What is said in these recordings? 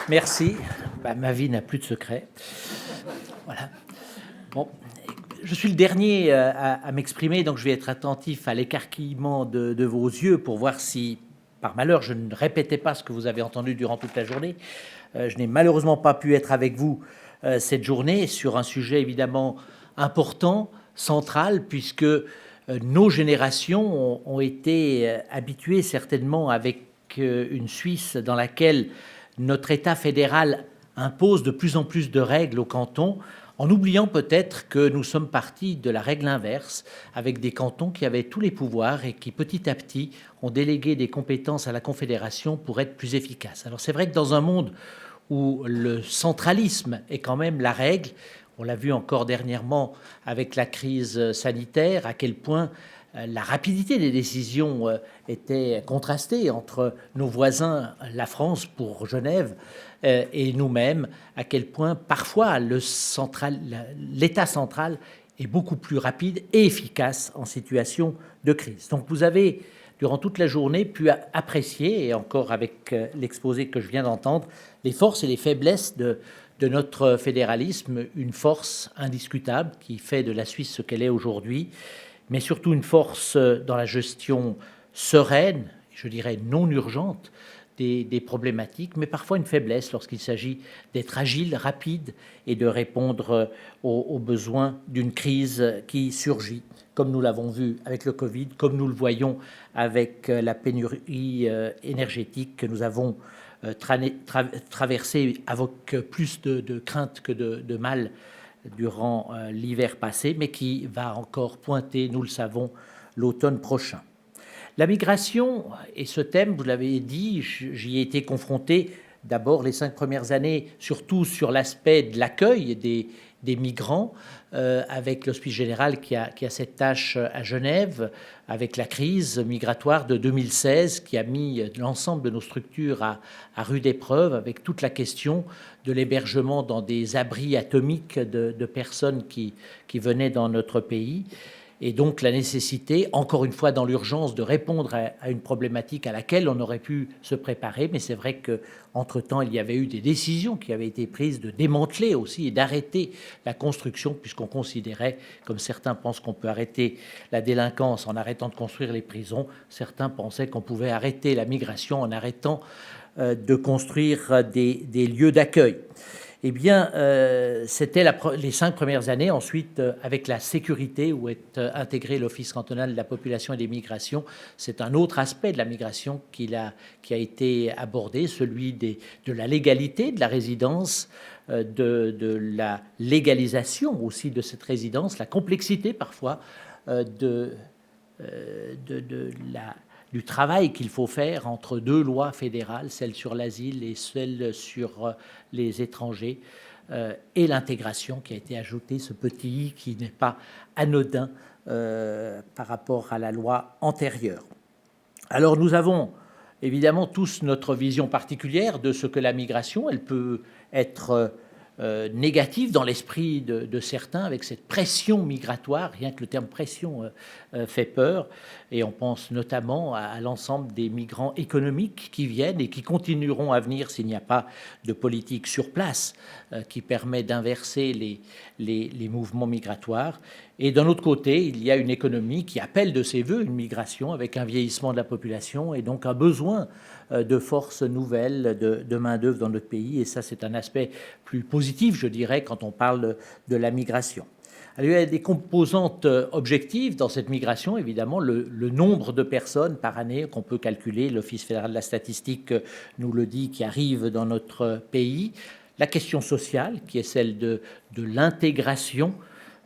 Merci. Ma vie n'a plus de secret. Voilà. Bon, je suis le dernier à m'exprimer, donc je vais être attentif à l'écarquillement de vos yeux pour voir si, par malheur, je ne répétais pas ce que vous avez entendu durant toute la journée. Je n'ai malheureusement pas pu être avec vous cette journée sur un sujet évidemment important, central, puisque nos générations ont été habituées certainement avec une Suisse dans laquelle notre État fédéral impose de plus en plus de règles aux cantons, en oubliant peut-être que nous sommes partis de la règle inverse, avec des cantons qui avaient tous les pouvoirs et qui petit à petit ont délégué des compétences à la Confédération pour être plus efficaces. Alors c'est vrai que dans un monde où le centralisme est quand même la règle, on l'a vu encore dernièrement avec la crise sanitaire, à quel point la rapidité des décisions était contrastée entre nos voisins, la France pour Genève, et nous-mêmes, à quel point parfois l'État central est beaucoup plus rapide et efficace en situation de crise. Donc vous avez, durant toute la journée, pu apprécier, et encore avec l'exposé que je viens d'entendre, les forces et les faiblesses de notre fédéralisme, une force indiscutable qui fait de la Suisse ce qu'elle est aujourd'hui, mais surtout une force dans la gestion sereine, je dirais non urgente, des problématiques, mais parfois une faiblesse lorsqu'il s'agit d'être agile, rapide et de répondre aux besoins d'une crise qui surgit, comme nous l'avons vu avec le Covid, comme nous le voyons avec la pénurie énergétique que nous avons traversée avec plus de crainte que de mal durant l'hiver passé, mais qui va encore pointer, nous le savons, l'automne prochain. La migration, et ce thème, vous l'avez dit, j'y ai été confronté d'abord les 5 premières années, surtout sur l'aspect de l'accueil des migrants, avec l'Hospice Général qui a cette tâche à Genève, avec la crise migratoire de 2016 qui a mis l'ensemble de nos structures à rude épreuve, avec toute la question de l'hébergement dans des abris atomiques de personnes qui venaient dans notre pays. Et donc la nécessité, encore une fois dans l'urgence, de répondre à une problématique à laquelle on aurait pu se préparer. Mais c'est vrai qu'entre-temps, il y avait eu des décisions qui avaient été prises de démanteler aussi et d'arrêter la construction, puisqu'on considérait, comme certains pensent qu'on peut arrêter la délinquance en arrêtant de construire les prisons, certains pensaient qu'on pouvait arrêter la migration en arrêtant de construire des lieux d'accueil. Eh bien, c'était les 5 premières années. Ensuite, avec la sécurité, où est intégré l'Office cantonal de la population et des migrations, c'est un autre aspect de la migration qui a été abordé, celui de la légalité de la résidence, de la légalisation aussi de cette résidence, la complexité parfois du travail qu'il faut faire entre deux lois fédérales, celle sur l'asile et celle sur les étrangers, et l'intégration qui a été ajoutée, ce petit i qui n'est pas anodin par rapport à la loi antérieure. Alors nous avons évidemment tous notre vision particulière de ce que la migration, elle peut être négative dans l'esprit de certains, avec cette pression migratoire. Rien que le terme pression fait peur, et on pense notamment à l'ensemble des migrants économiques qui viennent et qui continueront à venir s'il n'y a pas de politique sur place qui permet d'inverser les mouvements migratoires. Et d'un autre côté, il y a une économie qui appelle de ses voeux une migration avec un vieillissement de la population et donc un besoin de forces nouvelles, de main-d'œuvre dans notre pays. Et ça, c'est un aspect plus positif, je dirais, quand on parle de la migration. Alors, il y a des composantes objectives dans cette migration, évidemment, le nombre de personnes par année qu'on peut calculer, l'Office fédéral de la statistique nous le dit, qui arrivent dans notre pays, la question sociale, qui est celle de l'intégration,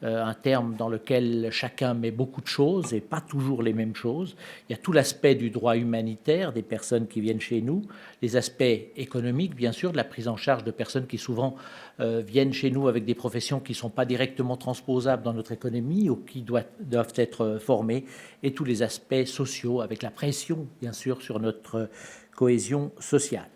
un terme dans lequel chacun met beaucoup de choses et pas toujours les mêmes choses. Il y a tout l'aspect du droit humanitaire des personnes qui viennent chez nous, les aspects économiques, bien sûr, de la prise en charge de personnes qui souvent viennent chez nous avec des professions qui ne sont pas directement transposables dans notre économie ou qui doivent être formées, et tous les aspects sociaux avec la pression, bien sûr, sur notre cohésion sociale.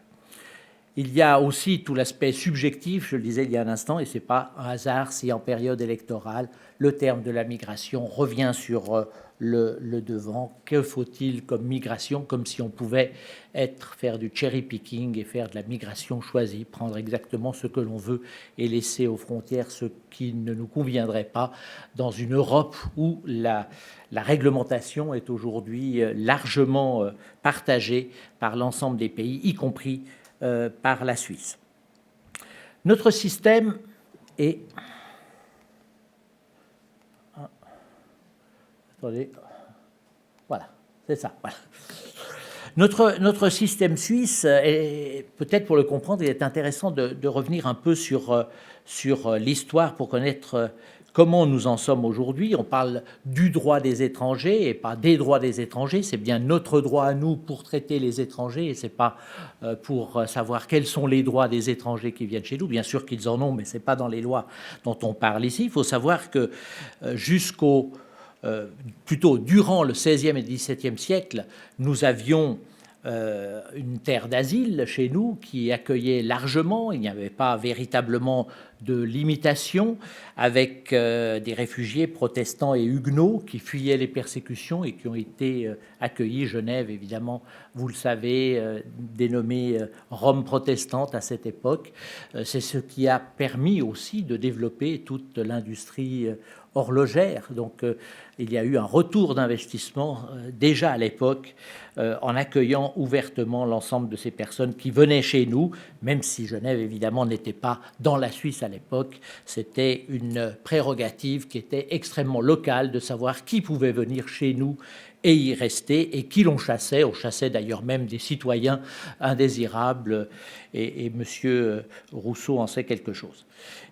Il y a aussi tout l'aspect subjectif, je le disais il y a un instant, et ce n'est pas un hasard si en période électorale, le terme de la migration revient sur le devant. Que faut-il comme migration? Comme si on pouvait faire du cherry picking et faire de la migration choisie, prendre exactement ce que l'on veut et laisser aux frontières ce qui ne nous conviendrait pas dans une Europe où la réglementation est aujourd'hui largement partagée par l'ensemble des pays, y compris par la Suisse. Notre système est... Attendez. Voilà, c'est ça. Voilà. Notre système suisse, peut-être pour le comprendre, il est intéressant de revenir un peu sur l'histoire pour connaître comment nous en sommes aujourd'hui. On parle du droit des étrangers et pas des droits des étrangers. C'est bien notre droit à nous pour traiter les étrangers et ce n'est pas pour savoir quels sont les droits des étrangers qui viennent chez nous. Bien sûr qu'ils en ont, mais ce n'est pas dans les lois dont on parle ici. Il faut savoir que plutôt durant le XVIe et XVIIe siècle, nous avions une terre d'asile chez nous qui accueillait largement. Il n'y avait pas véritablement de limitation, avec des réfugiés protestants et huguenots qui fuyaient les persécutions et qui ont été accueillis. Genève, évidemment, vous le savez, dénommée Rome protestante à cette époque. C'est ce qui a permis aussi de développer toute l'industrie horlogère. Donc, il y a eu un retour d'investissement déjà à l'époque en accueillant ouvertement l'ensemble de ces personnes qui venaient chez nous, même si Genève, évidemment, n'était pas dans la Suisse à l'époque. C'était une prérogative qui était extrêmement locale de savoir qui pouvait venir chez nous et y rester, et qui l'on chassait. On chassait d'ailleurs même des citoyens indésirables, et M. Rousseau en sait quelque chose.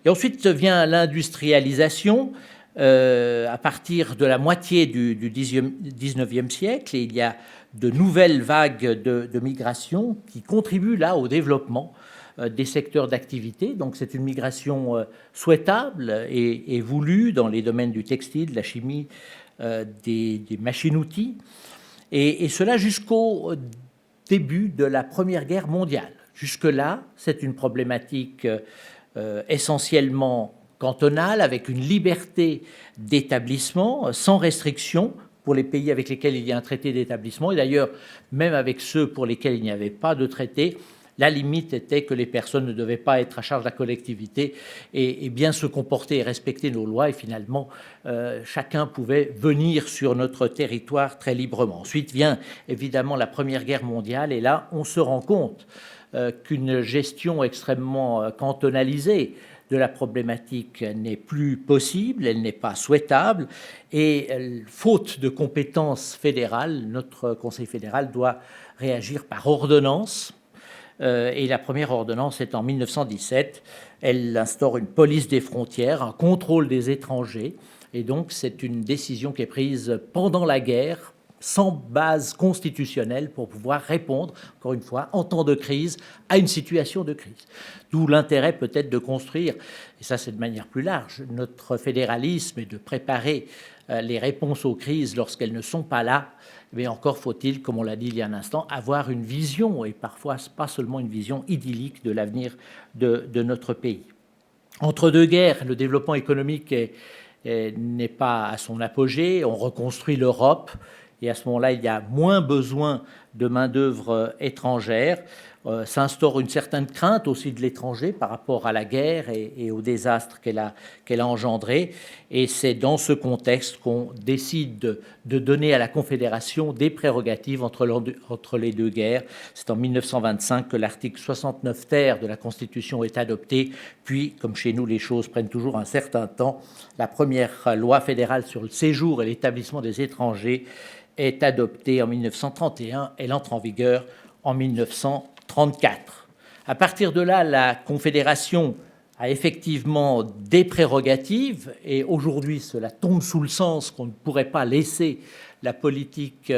Et ensuite vient l'industrialisation. À partir de la moitié du XIXe siècle, et il y a de nouvelles vagues de migration qui contribuent là au développement des secteurs d'activité. Donc c'est une migration souhaitable et voulue dans les domaines du textile, de la chimie, des machines-outils, et cela jusqu'au début de la Première Guerre mondiale. Jusque-là, c'est une problématique essentiellement cantonale, avec une liberté d'établissement sans restriction pour les pays avec lesquels il y a un traité d'établissement. Et d'ailleurs, même avec ceux pour lesquels il n'y avait pas de traité, la limite était que les personnes ne devaient pas être à charge de la collectivité et bien se comporter et respecter nos lois. Et finalement, chacun pouvait venir sur notre territoire très librement. Ensuite vient évidemment la Première Guerre mondiale, et là, on se rend compte qu'une gestion extrêmement cantonalisée de la problématique n'est plus possible, elle n'est pas souhaitable, et faute de compétences fédérales, notre Conseil fédéral doit réagir par ordonnance. Et la première ordonnance est en 1917. Elle instaure une police des frontières, un contrôle des étrangers, et donc c'est une décision qui est prise pendant la guerre, sans base constitutionnelle, pour pouvoir répondre, encore une fois, en temps de crise, à une situation de crise. D'où l'intérêt peut-être de construire, et ça c'est de manière plus large, notre fédéralisme et de préparer les réponses aux crises lorsqu'elles ne sont pas là. Mais encore faut-il, comme on l'a dit il y a un instant, avoir une vision, et parfois pas seulement une vision idyllique de l'avenir de notre pays. Entre deux guerres, le développement économique n'est pas à son apogée, on reconstruit l'Europe, et à ce moment-là, il y a moins besoin de main-d'œuvre étrangère. S'instaure une certaine crainte aussi de l'étranger par rapport à la guerre et au désastre qu'elle a engendré. Et c'est dans ce contexte qu'on décide de donner à la Confédération des prérogatives entre les deux guerres. C'est en 1925 que l'article 69 ter de la Constitution est adopté. Puis, comme chez nous, les choses prennent toujours un certain temps, la première loi fédérale sur le séjour et l'établissement des étrangers est adoptée en 1931. Elle entre en vigueur en 1934. À partir de là, la Confédération a effectivement des prérogatives, et aujourd'hui cela tombe sous le sens qu'on ne pourrait pas laisser la politique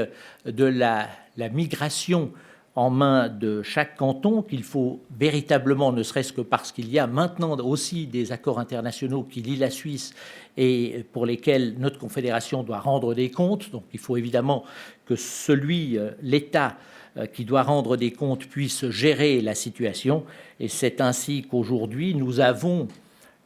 de la migration en main de chaque canton, qu'il faut véritablement, ne serait-ce que parce qu'il y a maintenant aussi des accords internationaux qui lient la Suisse et pour lesquels notre confédération doit rendre des comptes. Donc il faut évidemment que l'État qui doit rendre des comptes puisse gérer la situation. Et c'est ainsi qu'aujourd'hui, nous avons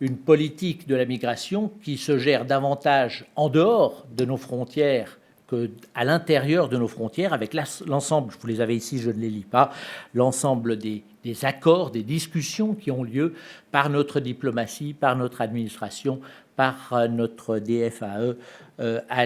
une politique de la migration qui se gère davantage en dehors de nos frontières qu'à l'intérieur de nos frontières, avec l'ensemble, vous les avez ici, je ne les lis pas, l'ensemble des accords, des discussions qui ont lieu par notre diplomatie, par notre administration, par notre DFAE, à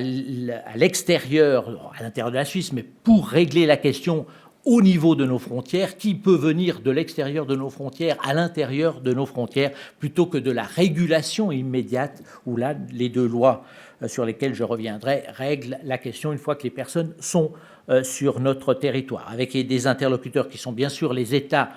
l'extérieur, à l'intérieur de la Suisse, mais pour régler la question au niveau de nos frontières, qui peut venir de l'extérieur de nos frontières à l'intérieur de nos frontières, plutôt que de la régulation immédiate, où là, les deux lois sur lesquelles je reviendrai règlent la question une fois que les personnes sont sur notre territoire, avec des interlocuteurs qui sont bien sûr les États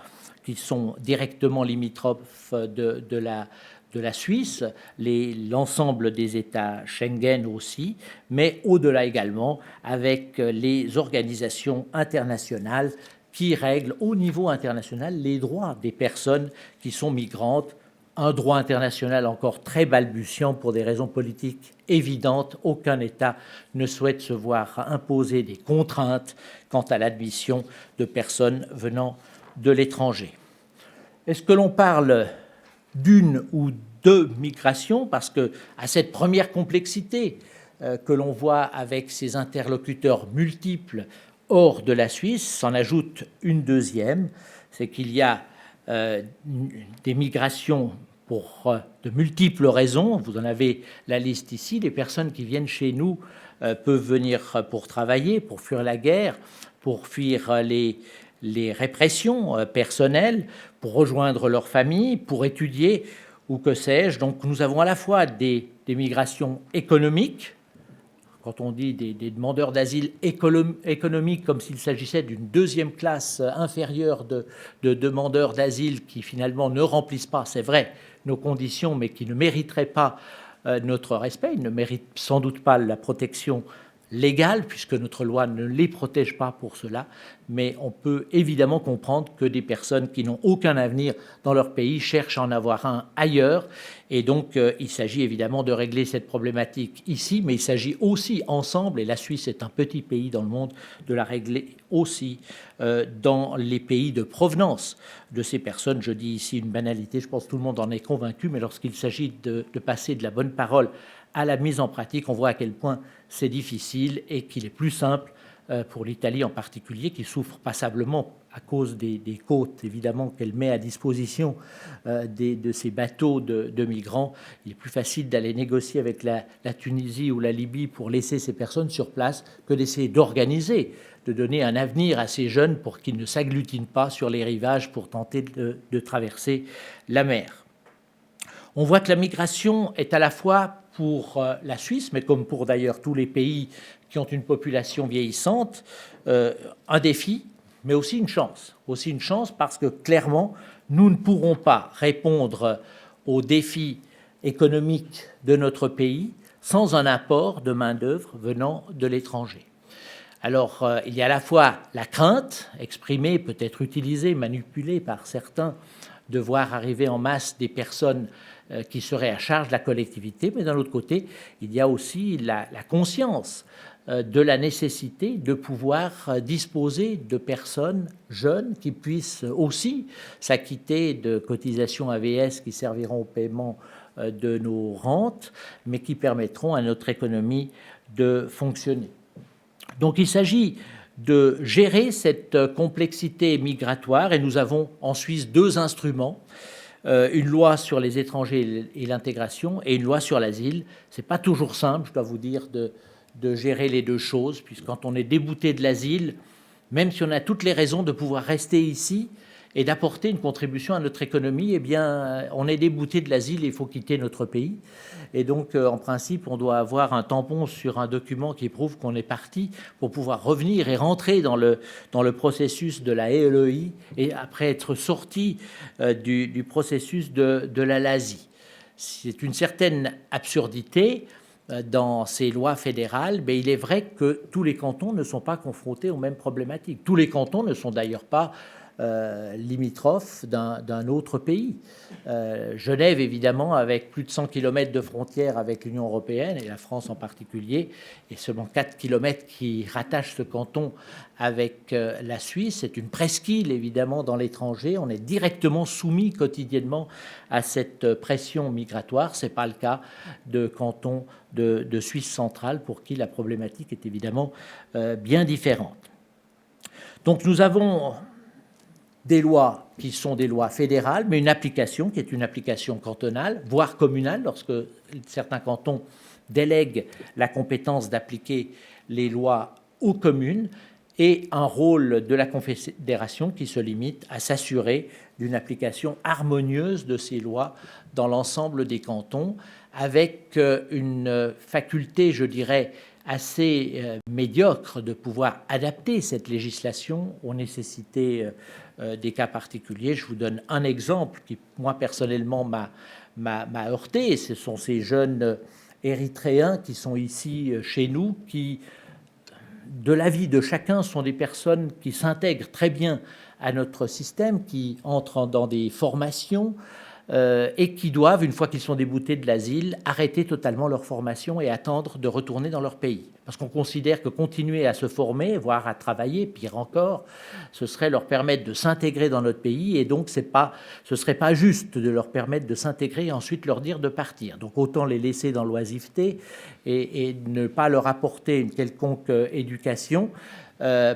qui sont directement limitrophes de la Suisse, l'ensemble des États Schengen aussi, mais au-delà également avec les organisations internationales qui règlent au niveau international les droits des personnes qui sont migrantes. Un droit international encore très balbutiant pour des raisons politiques évidentes. Aucun État ne souhaite se voir imposer des contraintes quant à l'admission de personnes venant de l'étranger. Est-ce que l'on parle d'une ou deux migrations, parce que à cette première complexité que l'on voit avec ces interlocuteurs multiples hors de la Suisse, s'en ajoute une deuxième, c'est qu'il y a des migrations pour de multiples raisons. Vous en avez la liste ici. Les personnes qui viennent chez nous peuvent venir pour travailler, pour fuir la guerre, pour fuir les répressions personnelles, pour rejoindre leur famille, pour étudier, ou que sais-je. Donc nous avons à la fois des migrations économiques, quand on dit des demandeurs d'asile économiques, comme s'il s'agissait d'une deuxième classe inférieure de demandeurs d'asile qui finalement ne remplissent pas, c'est vrai, nos conditions, mais qui ne mériteraient pas notre respect, ils ne méritent sans doute pas la protection légale, puisque notre loi ne les protège pas pour cela, mais on peut évidemment comprendre que des personnes qui n'ont aucun avenir dans leur pays cherchent à en avoir un ailleurs, et donc il s'agit évidemment de régler cette problématique ici, mais il s'agit aussi ensemble, et la Suisse est un petit pays dans le monde, de la régler aussi dans les pays de provenance de ces personnes. Je dis ici une banalité, je pense que tout le monde en est convaincu, mais lorsqu'il s'agit de passer de la bonne parole à la mise en pratique, on voit à quel point c'est difficile et qu'il est plus simple pour l'Italie en particulier, qui souffre passablement à cause des côtes, évidemment, qu'elle met à disposition de ces bateaux de migrants. Il est plus facile d'aller négocier avec la Tunisie ou la Libye pour laisser ces personnes sur place que d'essayer d'organiser, de donner un avenir à ces jeunes pour qu'ils ne s'agglutinent pas sur les rivages pour tenter de traverser la mer. On voit que la migration est à la fois pour la Suisse, mais comme pour d'ailleurs tous les pays qui ont une population vieillissante, un défi, mais aussi une chance. Aussi une chance parce que clairement, nous ne pourrons pas répondre aux défis économiques de notre pays sans un apport de main-d'œuvre venant de l'étranger. Alors, il y a à la fois la crainte exprimée, peut-être utilisée, manipulée par certains, de voir arriver en masse des personnes qui seraient à charge de la collectivité, mais d'un autre côté, il y a aussi la conscience de la nécessité de pouvoir disposer de personnes jeunes qui puissent aussi s'acquitter de cotisations AVS qui serviront au paiement de nos rentes, mais qui permettront à notre économie de fonctionner. Donc il s'agit de gérer cette complexité migratoire, et nous avons en Suisse deux instruments, une loi sur les étrangers et l'intégration et une loi sur l'asile. C'est pas toujours simple, je dois vous dire, de gérer les deux choses, puisque quand on est débouté de l'asile, même si on a toutes les raisons de pouvoir rester ici et d'apporter une contribution à notre économie, eh bien, on est débouté de l'asile et il faut quitter notre pays. Et donc, en principe, on doit avoir un tampon sur un document qui prouve qu'on est parti pour pouvoir revenir et rentrer dans le processus de la LEI et après être sorti du processus de la LASI. C'est une certaine absurdité dans ces lois fédérales, mais il est vrai que tous les cantons ne sont pas confrontés aux mêmes problématiques. Tous les cantons ne sont d'ailleurs pas limitrophe d'un autre pays. Genève, évidemment, avec plus de 100 km de frontières avec l'Union européenne, et la France en particulier, et seulement 4 km qui rattachent ce canton avec la Suisse. C'est une presqu'île, évidemment, dans l'étranger. On est directement soumis quotidiennement à cette pression migratoire. Ce n'est pas le cas de cantons de Suisse centrale, pour qui la problématique est évidemment bien différente. Donc nous avons des lois qui sont des lois fédérales, mais une application qui est une application cantonale, voire communale, lorsque certains cantons délèguent la compétence d'appliquer les lois aux communes, et un rôle de la Confédération qui se limite à s'assurer d'une application harmonieuse de ces lois dans l'ensemble des cantons, avec une faculté, je dirais, assez médiocre de pouvoir adapter cette législation aux nécessités des cas particuliers. Je vous donne un exemple qui, moi, personnellement, m'a heurté. Ce sont ces jeunes Érythréens qui sont ici chez nous, qui, de l'avis de chacun, sont des personnes qui s'intègrent très bien à notre système, qui entrent dans des formations et qui doivent, une fois qu'ils sont déboutés de l'asile, arrêter totalement leur formation et attendre de retourner dans leur pays. Parce qu'on considère que continuer à se former, voire à travailler, pire encore, ce serait leur permettre de s'intégrer dans notre pays, et donc ce ne serait pas juste de leur permettre de s'intégrer et ensuite leur dire de partir. Donc autant les laisser dans l'oisiveté et ne pas leur apporter une quelconque éducation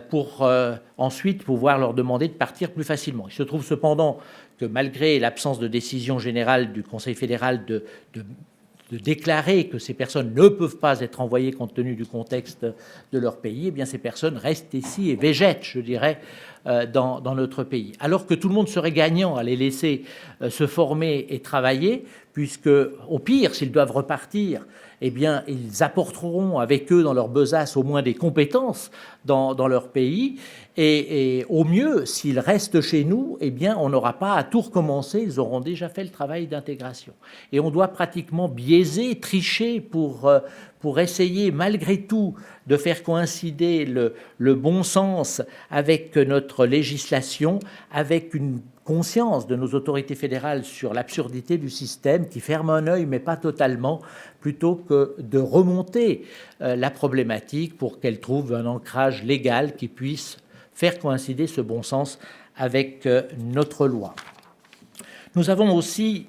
pour ensuite pouvoir leur demander de partir plus facilement. Il se trouve cependant que malgré l'absence de décision générale du Conseil fédéral de déclarer que ces personnes ne peuvent pas être envoyées compte tenu du contexte de leur pays, eh bien ces personnes restent ici et végètent, je dirais, dans notre pays. Alors que tout le monde serait gagnant à les laisser se former et travailler, puisque, au pire, s'ils doivent repartir, eh bien, ils apporteront avec eux dans leur besace au moins des compétences dans leur pays. Et au mieux, s'ils restent chez nous, eh bien, on n'aura pas à tout recommencer. Ils auront déjà fait le travail d'intégration. Et on doit pratiquement biaiser, tricher pour essayer, malgré tout, de faire coïncider le bon sens avec notre législation, avec une conscience de nos autorités fédérales sur l'absurdité du système, qui ferme un œil, mais pas totalement, plutôt que de remonter la problématique pour qu'elle trouve un ancrage légal qui puisse faire coïncider ce bon sens avec notre loi. Nous avons aussi,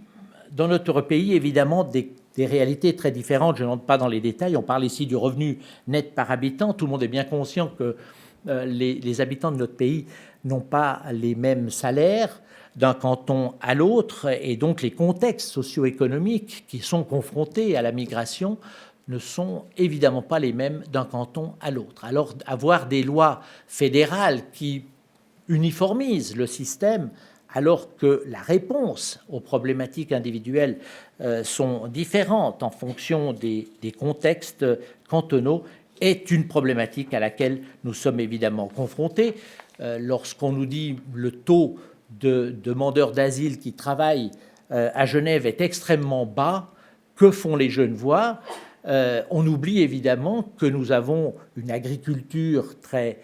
dans notre pays, évidemment, des réalités très différentes. Je n'entre pas dans les détails. On parle ici du revenu net par habitant. Tout le monde est bien conscient que les habitants de notre pays n'ont pas les mêmes salaires d'un canton à l'autre, et donc les contextes socio-économiques qui sont confrontés à la migration ne sont évidemment pas les mêmes d'un canton à l'autre. Alors, avoir des lois fédérales qui uniformisent le système, alors que la réponse aux problématiques individuelles sont différentes en fonction des contextes cantonaux, est une problématique à laquelle nous sommes évidemment confrontés. Lorsqu'on nous dit le taux de demandeurs d'asile qui travaillent à Genève est extrêmement bas, que font les Genevois ? On oublie évidemment que nous avons une agriculture très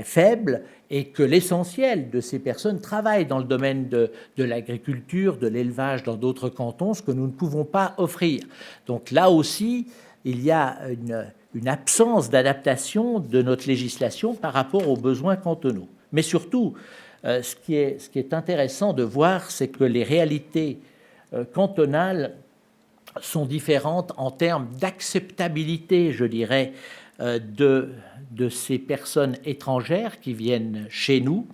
faible et que l'essentiel de ces personnes travaillent dans le domaine de l'agriculture, de l'élevage dans d'autres cantons, ce que nous ne pouvons pas offrir. Donc là aussi, il y a une absence d'adaptation de notre législation par rapport aux besoins cantonaux. Mais surtout, ce qui est intéressant de voir, c'est que les réalités cantonales sont différentes en termes d'acceptabilité, je dirais, de ces personnes étrangères qui viennent chez nous.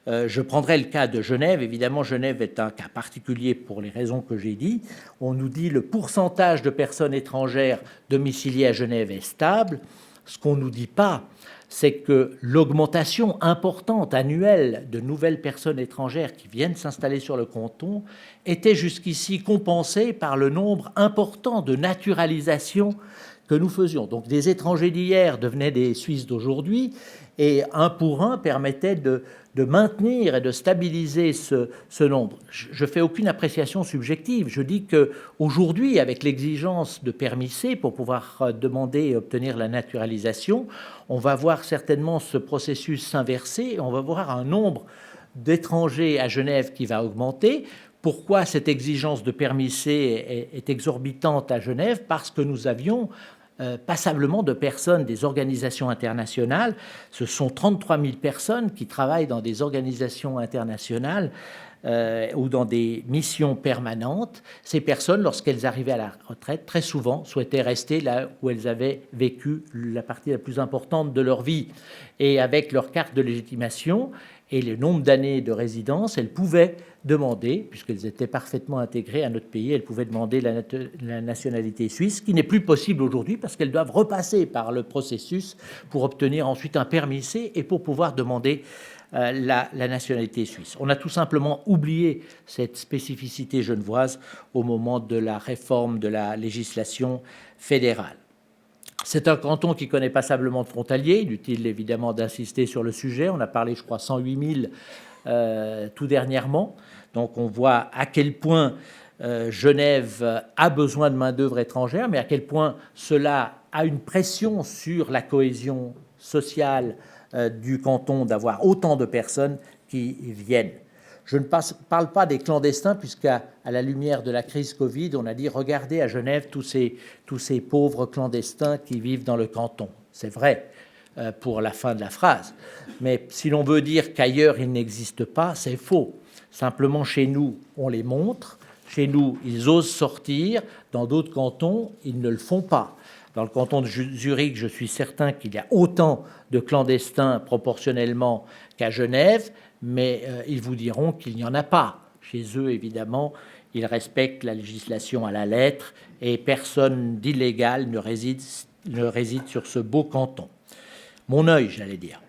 Je prendrai le cas de Genève. Évidemment, Genève est un cas particulier pour les raisons que j'ai dit. On nous dit le pourcentage de personnes étrangères domiciliées à Genève est stable. Ce qu'on ne nous dit pas, c'est que l'augmentation importante annuelle de nouvelles personnes étrangères qui viennent s'installer sur le canton était jusqu'ici compensée par le nombre important de naturalisations que nous faisions. Donc des étrangers d'hier devenaient des Suisses d'aujourd'hui, et un pour un permettait de maintenir et de stabiliser ce nombre. Je ne fais aucune appréciation subjective. Je dis qu'aujourd'hui, avec l'exigence de permis C pour pouvoir demander et obtenir la naturalisation, on va voir certainement ce processus s'inverser, et on va voir un nombre d'étrangers à Genève qui va augmenter. Pourquoi cette exigence de permis C est exorbitante à Genève? Parce que nous avions passablement de personnes des organisations internationales. Ce sont 33 000 personnes qui travaillent dans des organisations internationales ou dans des missions permanentes. Ces personnes, lorsqu'elles arrivaient à la retraite, très souvent souhaitaient rester là où elles avaient vécu la partie la plus importante de leur vie. Et avec leur carte de légitimation et le nombre d'années de résidence, elles pouvaient demander, puisqu'elles étaient parfaitement intégrées à notre pays, elles pouvaient demander la nationalité suisse, ce qui n'est plus possible aujourd'hui parce qu'elles doivent repasser par le processus pour obtenir ensuite un permis C et pour pouvoir demander la nationalité suisse. On a tout simplement oublié cette spécificité genevoise au moment de la réforme de la législation fédérale. C'est un canton qui connaît passablement de frontaliers. Inutile évidemment d'insister sur le sujet. On a parlé, je crois, 108 000 tout dernièrement. Donc on voit à quel point Genève a besoin de main-d'œuvre étrangère, mais à quel point cela a une pression sur la cohésion sociale du canton d'avoir autant de personnes qui viennent. Je ne parle pas des clandestins, puisqu'à la lumière de la crise Covid, on a dit « Regardez à Genève tous ces pauvres clandestins qui vivent dans le canton ». C'est vrai pour la fin de la phrase. Mais si l'on veut dire qu'ailleurs ils n'existent pas, c'est faux. Simplement, chez nous, on les montre. Chez nous, ils osent sortir. Dans d'autres cantons, ils ne le font pas. Dans le canton de Zurich, je suis certain qu'il y a autant de clandestins proportionnellement qu'à Genève, mais ils vous diront qu'il n'y en a pas. Chez eux, évidemment, ils respectent la législation à la lettre et personne d'illégal ne réside sur ce beau canton. Mon œil, j'allais dire.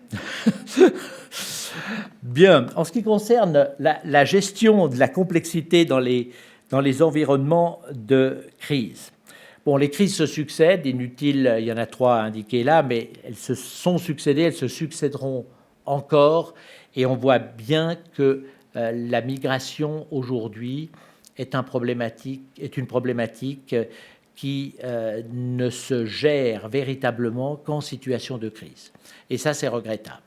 Bien, en ce qui concerne la gestion de la complexité dans les environnements de crise. Bon, les crises se succèdent, inutile, il y en a 3 indiquées là, mais elles se sont succédées, elles se succéderont encore, et on voit bien que la migration aujourd'hui est une problématique qui ne se gère véritablement qu'en situation de crise. Et ça, c'est regrettable.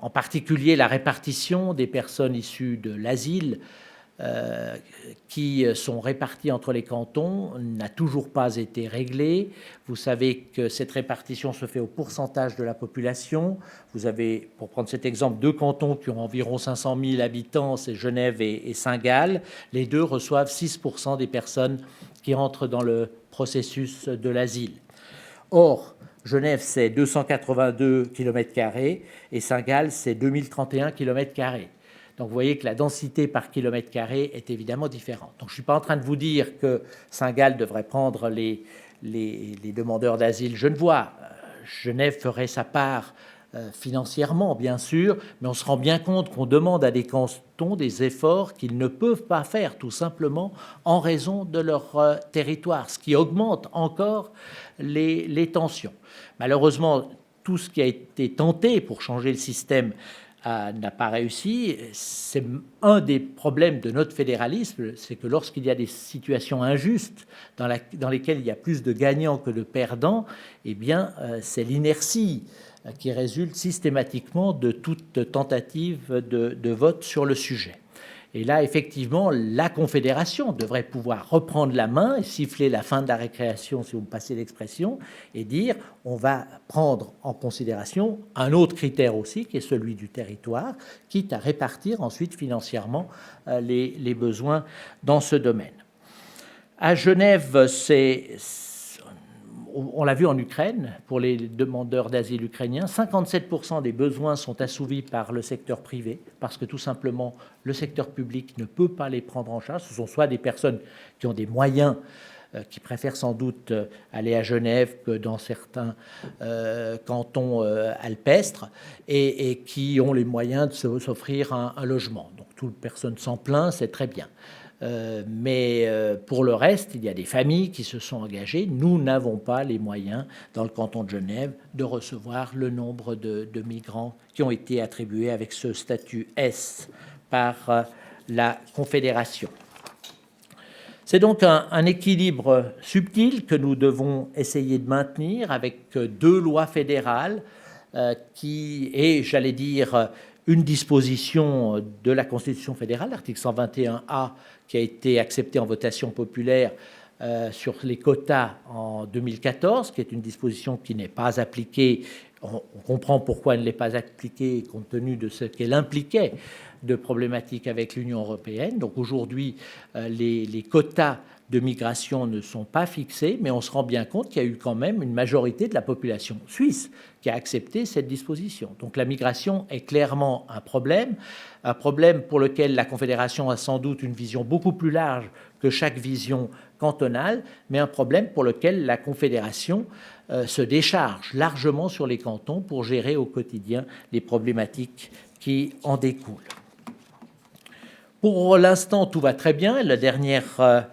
En particulier, la répartition des personnes issues de l'asile qui sont répartis entre les cantons n'a toujours pas été réglée. Vous savez que cette répartition se fait au pourcentage de la population. Vous avez, pour prendre cet exemple, 2 cantons qui ont environ 500 000 habitants, c'est Genève et Saint-Gall. Les 2 reçoivent 6% des personnes qui entrent dans le processus de l'asile. Or, Genève, c'est 282 km² et Saint-Gall, c'est 2031 km². Donc, vous voyez que la densité par kilomètre carré est évidemment différente. Donc, je ne suis pas en train de vous dire que Saint-Gall devrait prendre les demandeurs d'asile genevois. Genève ferait sa part financièrement, bien sûr, mais on se rend bien compte qu'on demande à des cantons des efforts qu'ils ne peuvent pas faire, tout simplement en raison de leur territoire, ce qui augmente encore les tensions. Malheureusement, tout ce qui a été tenté pour changer le système n'a pas réussi. C'est un des problèmes de notre fédéralisme, c'est que lorsqu'il y a des situations injustes dans lesquelles il y a plus de gagnants que de perdants, eh bien, c'est l'inertie qui résulte systématiquement de toute tentative de vote sur le sujet. Et là, effectivement, la Confédération devrait pouvoir reprendre la main et siffler la fin de la récréation, si vous me passez l'expression, et dire on va prendre en considération un autre critère aussi, qui est celui du territoire, quitte à répartir ensuite financièrement les besoins dans ce domaine. À Genève, on l'a vu en Ukraine, pour les demandeurs d'asile ukrainiens, 57% des besoins sont assouvis par le secteur privé, parce que tout simplement, le secteur public ne peut pas les prendre en charge. Ce sont soit des personnes qui ont des moyens, qui préfèrent sans doute aller à Genève que dans certains cantons alpestres, et qui ont les moyens de s'offrir un logement. Donc, toute personne s'en plaint, c'est très bien. Mais pour le reste, il y a des familles qui se sont engagées. Nous n'avons pas les moyens, dans le canton de Genève, de recevoir le nombre de migrants qui ont été attribués avec ce statut S par la Confédération. C'est donc un équilibre subtil que nous devons essayer de maintenir avec 2 lois fédérales qui est, j'allais dire, une disposition de la Constitution fédérale, l'article 121A, qui a été accepté en votation populaire sur les quotas en 2014, qui est une disposition qui n'est pas appliquée. On comprend pourquoi elle ne l'est pas appliquée, compte tenu de ce qu'elle impliquait de problématiques avec l'Union européenne. Donc aujourd'hui, les quotas de migration ne sont pas fixés, mais on se rend bien compte qu'il y a eu quand même une majorité de la population suisse qui a accepté cette disposition. Donc la migration est clairement un problème pour lequel la Confédération a sans doute une vision beaucoup plus large que chaque vision cantonale, mais un problème pour lequel la Confédération se décharge largement sur les cantons pour gérer au quotidien les problématiques qui en découlent. Pour l'instant, tout va très bien. La dernière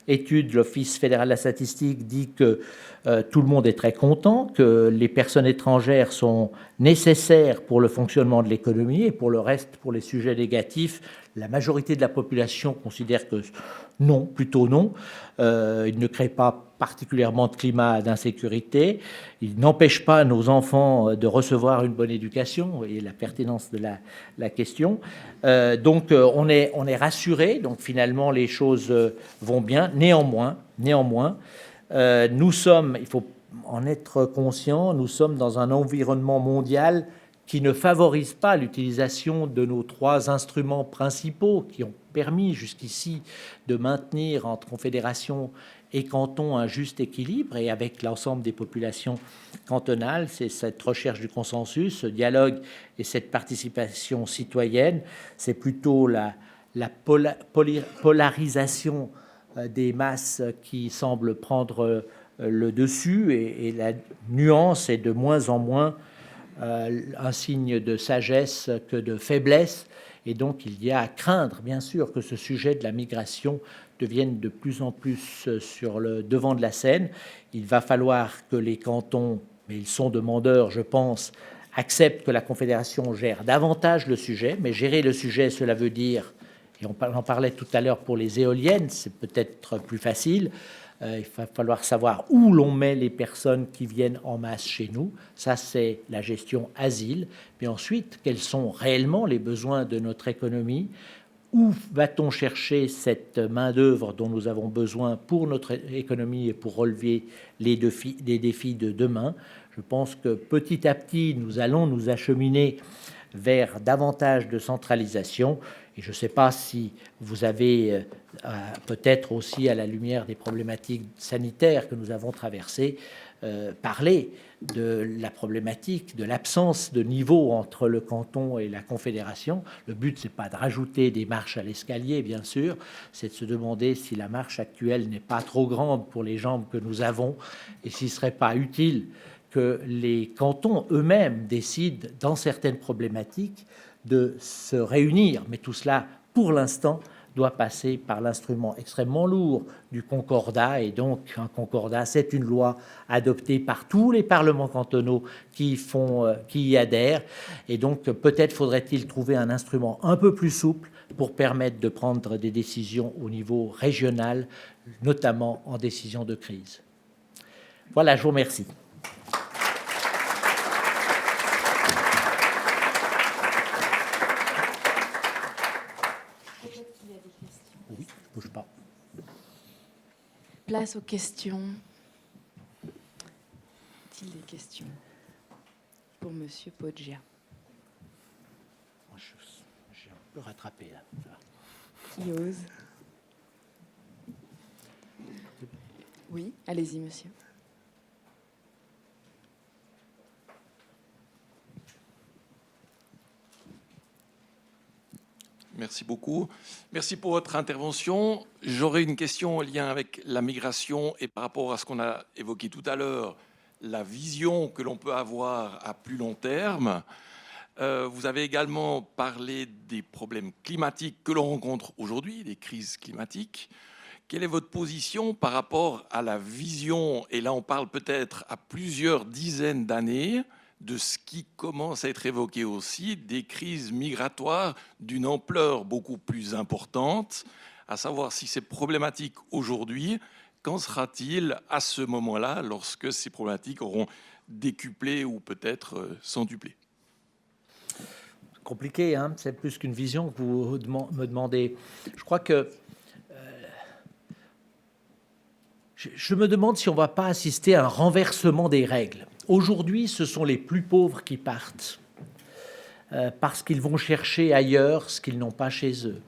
étude, l'Office fédéral de la statistique dit que tout le monde est très content, que les personnes étrangères sont nécessaires pour le fonctionnement de l'économie, et pour le reste, pour les sujets négatifs, la majorité de la population considère que non, plutôt non. Il ne crée pas particulièrement de climat d'insécurité. Il n'empêche pas nos enfants de recevoir une bonne éducation. Vous voyez la pertinence de la question. Donc on est rassuré. Donc finalement les choses vont bien. Néanmoins, nous sommes, il faut en être conscient, nous sommes dans un environnement mondial qui ne favorise pas l'utilisation de nos trois instruments principaux qui ont permis jusqu'ici de maintenir entre confédération et canton un juste équilibre, et avec l'ensemble des populations cantonales, c'est cette recherche du consensus, ce dialogue et cette participation citoyenne. C'est plutôt la polarisation des masses qui semble prendre le dessus, et la nuance est de moins en moins un signe de sagesse que de faiblesse. Et donc, il y a à craindre, bien sûr, que ce sujet de la migration devienne de plus en plus sur le devant de la scène. Il va falloir que les cantons, mais ils sont demandeurs, je pense, acceptent que la Confédération gère davantage le sujet. Mais gérer le sujet, cela veut dire, et on en parlait tout à l'heure pour les éoliennes, c'est peut-être plus facile. Il va falloir savoir où l'on met les personnes qui viennent en masse chez nous. Ça, c'est la gestion asile. Mais ensuite, quels sont réellement les besoins de notre économie? Où va-t-on chercher cette main-d'œuvre dont nous avons besoin pour notre économie et pour relever les défis de demain? Je pense que petit à petit, nous allons nous acheminer vers davantage de centralisation. Et je ne sais pas si vous avez, peut-être aussi à la lumière des problématiques sanitaires que nous avons traversées, parlé de la problématique de l'absence de niveau entre le canton et la Confédération. Le but, ce n'est pas de rajouter des marches à l'escalier, bien sûr, c'est de se demander si la marche actuelle n'est pas trop grande pour les jambes que nous avons, et s'il ne serait pas utile que les cantons eux-mêmes décident, dans certaines problématiques, de se réunir. Mais tout cela, pour l'instant, doit passer par l'instrument extrêmement lourd du concordat. Et donc, un concordat, c'est une loi adoptée par tous les parlements cantonaux qui y adhèrent. Et donc, peut-être faudrait-il trouver un instrument un peu plus souple pour permettre de prendre des décisions au niveau régional, notamment en décision de crise. Voilà, je vous remercie. Oui, bouge pas. Place aux questions. Est-il des questions pour Monsieur Poggia? J'ai un peu rattrapé là. Qui ose? Oui, allez-y, monsieur. Merci beaucoup. Merci pour votre intervention. J'aurais une question en lien avec la migration et par rapport à ce qu'on a évoqué tout à l'heure, la vision que l'on peut avoir à plus long terme. Vous avez également parlé des problèmes climatiques que l'on rencontre aujourd'hui, des crises climatiques. Quelle est votre position par rapport à la vision, et là on parle peut-être à plusieurs dizaines d'années, de ce qui commence à être évoqué aussi, des crises migratoires d'une ampleur beaucoup plus importante, à savoir si c'est problématique aujourd'hui, qu'en sera-t-il à ce moment-là lorsque ces problématiques auront décuplé ou peut-être centuplé? compliqué, hein, c'est plus qu'une vision que vous me demandez. Je crois que je me demande si on ne va pas assister à un renversement des règles. Aujourd'hui, ce sont les plus pauvres qui partent parce qu'ils vont chercher ailleurs ce qu'ils n'ont pas chez eux.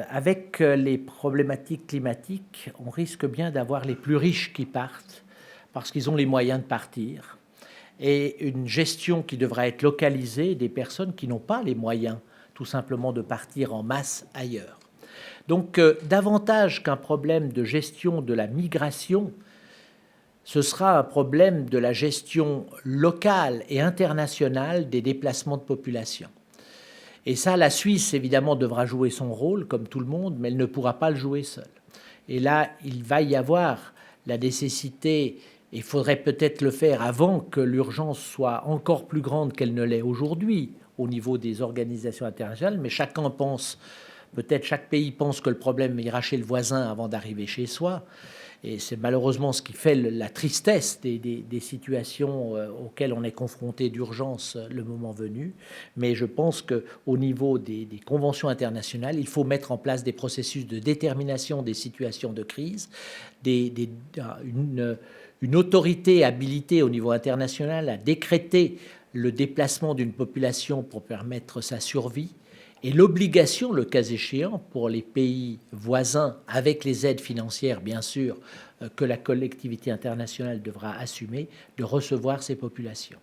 Avec les problématiques climatiques, on risque bien d'avoir les plus riches qui partent parce qu'ils ont les moyens de partir, et une gestion qui devra être localisée des personnes qui n'ont pas les moyens tout simplement de partir en masse ailleurs. Donc, davantage qu'un problème de gestion de la migration, ce sera un problème de la gestion locale et internationale des déplacements de population. Et ça, la Suisse, évidemment, devra jouer son rôle, comme tout le monde, mais elle ne pourra pas le jouer seule. Et là, il va y avoir la nécessité, et il faudrait peut-être le faire avant que l'urgence soit encore plus grande qu'elle ne l'est aujourd'hui au niveau des organisations internationales, mais chacun pense, peut-être chaque pays pense que le problème ira chez le voisin avant d'arriver chez soi. Et c'est malheureusement ce qui fait la tristesse des situations auxquelles on est confronté d'urgence le moment venu. Mais je pense qu'au niveau des conventions internationales, il faut mettre en place des processus de détermination des situations de crise, une autorité habilitée au niveau international à décréter le déplacement d'une population pour permettre sa survie, et l'obligation, le cas échéant, pour les pays voisins, avec les aides financières, bien sûr, que la collectivité internationale devra assumer, de recevoir ces populations.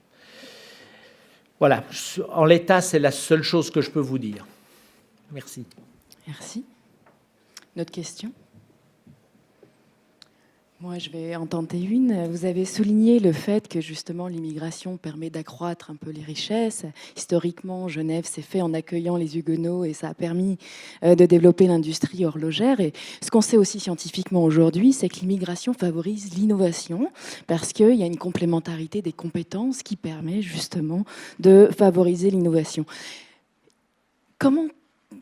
Voilà, en l'état, c'est la seule chose que je peux vous dire. Merci. Merci. Notre question ? Moi, je vais en tenter une. Vous avez souligné le fait que justement l'immigration permet d'accroître un peu les richesses. Historiquement, Genève s'est fait en accueillant les Huguenots et ça a permis de développer l'industrie horlogère. Et ce qu'on sait aussi scientifiquement aujourd'hui, c'est que l'immigration favorise l'innovation parce qu'il y a une complémentarité des compétences qui permet justement de favoriser l'innovation. Comment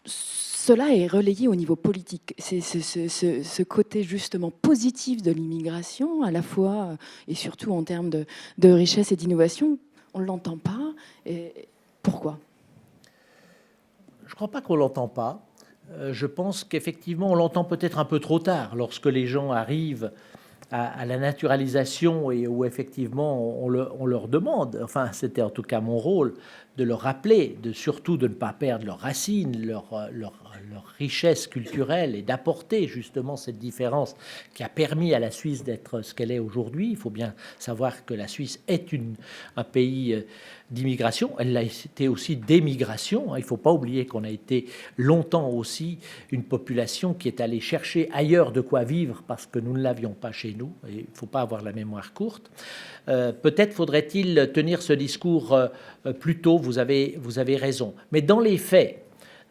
cela est relayé au niveau politique? C'est ce côté justement positif de l'immigration, à la fois et surtout en termes de richesse et d'innovation, on ne l'entend pas. Et pourquoi? Je ne crois pas qu'on ne l'entend pas. Je pense qu'effectivement, on l'entend peut-être un peu trop tard, lorsque les gens arrivent à la naturalisation et où effectivement on leur demande, enfin c'était en tout cas mon rôle, de leur rappeler, surtout de ne pas perdre leurs racines, leur richesse culturelle, et d'apporter justement cette différence qui a permis à la Suisse d'être ce qu'elle est aujourd'hui. Il faut bien savoir que la Suisse est un pays d'immigration, elle l'a été aussi d'émigration. Il ne faut pas oublier qu'on a été longtemps aussi une population qui est allée chercher ailleurs de quoi vivre parce que nous ne l'avions pas chez nous. Et il ne faut pas avoir la mémoire courte. Peut-être faudrait-il tenir ce discours plus tôt, vous avez raison. Mais dans les faits,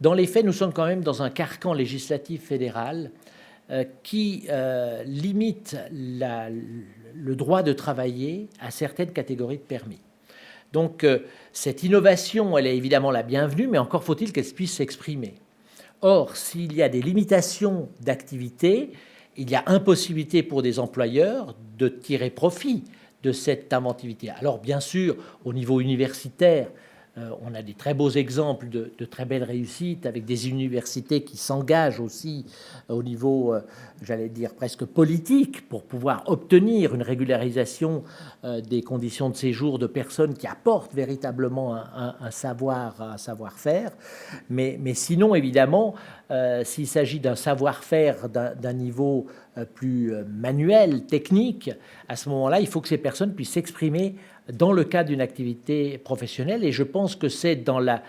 nous sommes quand même dans un carcan législatif fédéral qui limite le droit de travailler à certaines catégories de permis. Donc, cette innovation, elle est évidemment la bienvenue, mais encore faut-il qu'elle puisse s'exprimer. Or, s'il y a des limitations d'activité, il y a impossibilité pour des employeurs de tirer profit de cette inventivité. Alors, bien sûr, au niveau universitaire, on a des très beaux exemples de très belles réussites avec des universités qui s'engagent aussi au niveau, j'allais dire, presque politique pour pouvoir obtenir une régularisation des conditions de séjour de personnes qui apportent véritablement un savoir-faire. Mais sinon, évidemment, s'il s'agit d'un savoir-faire d'un niveau plus manuel, technique, à ce moment-là, il faut que ces personnes puissent s'exprimer dans le cadre d'une activité professionnelle. Et je pense que c'est dans la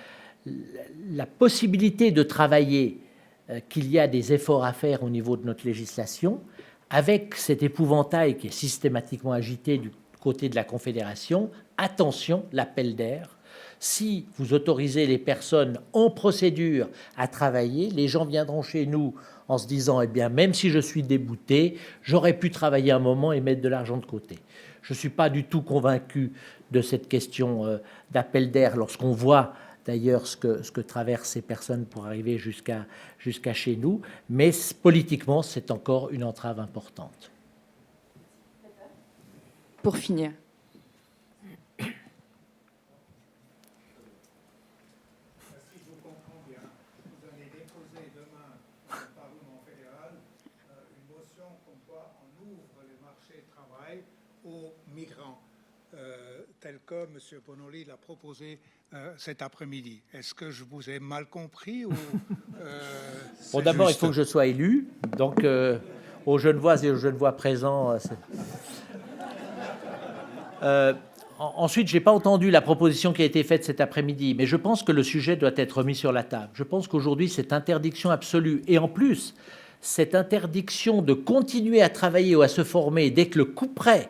possibilité de travailler qu'il y a des efforts à faire au niveau de notre législation, avec cet épouvantail qui est systématiquement agité du côté de la Confédération. Attention, l'appel d'air. Si vous autorisez les personnes en procédure à travailler, les gens viendront chez nous en se disant, eh bien, même si je suis débouté, j'aurais pu travailler un moment et mettre de l'argent de côté. Je ne suis pas du tout convaincu de cette question d'appel d'air lorsqu'on voit d'ailleurs ce que traversent ces personnes pour arriver jusqu'à chez nous, mais politiquement, c'est encore une entrave importante. Pour finir. aux migrants, tel que M. Bonoli l'a proposé cet après-midi. Est-ce que je vous ai mal compris ou, Bon, d'abord, il faut que je sois élu. Donc, aux Genevoises et aux Genevois présents... Ensuite, je n'ai pas entendu la proposition qui a été faite cet après-midi, mais je pense que le sujet doit être mis sur la table. Je pense qu'aujourd'hui, cette interdiction absolue, et en plus, cette interdiction de continuer à travailler ou à se former dès que le couperet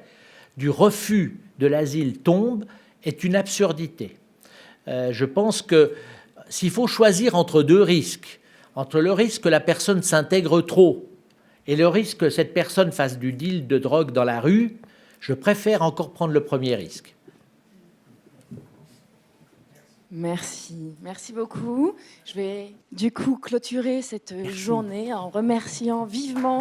du refus de l'asile tombe, est une absurdité. Je pense que s'il faut choisir entre deux risques, entre le risque que la personne s'intègre trop et le risque que cette personne fasse du deal de drogue dans la rue, je préfère encore prendre le premier risque. Merci, merci beaucoup. Je vais du coup clôturer cette journée en remerciant vivement